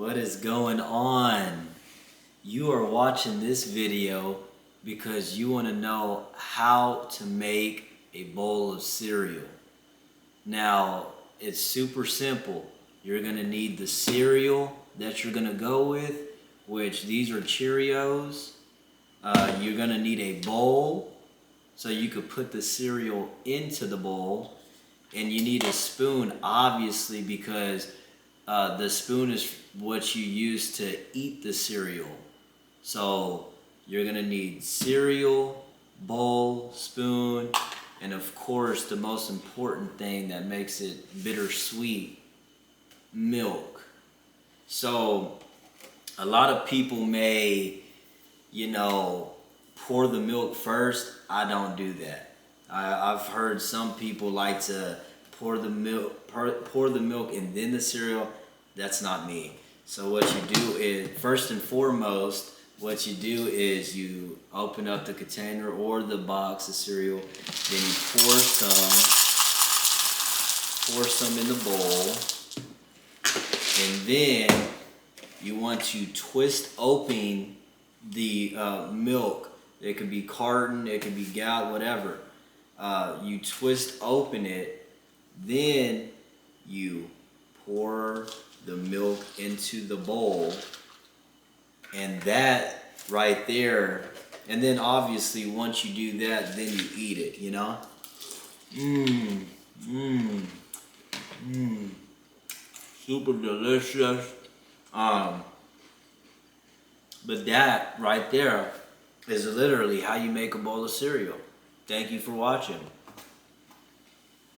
What is going on? You are watching this video because you want to know how to make a bowl of cereal. Now, it's super simple. You're going to need the cereal that you're going to go with, which these are Cheerios. You're going to need a bowl so you could put the cereal into the bowl. And you need a spoon, obviously, because the spoon is what you use to eat the cereal. So you're going to need cereal, bowl, spoon, and of course the most important thing that makes it bittersweet, milk. So a lot of people may, pour the milk first. I don't do that. I've heard some people like to pour the milk and then the cereal. That's not me. So what you do is, first and foremost, what you do is you open up the container or the box of cereal, then you pour some in the bowl, and then you want to twist open the milk. It could be carton, it could be gal, whatever. You twist open it, then you pour the milk into the bowl, and that right there, and then obviously once you do that, then you eat it, super delicious. But that right there is literally how you make a bowl of cereal. Thank you for watching.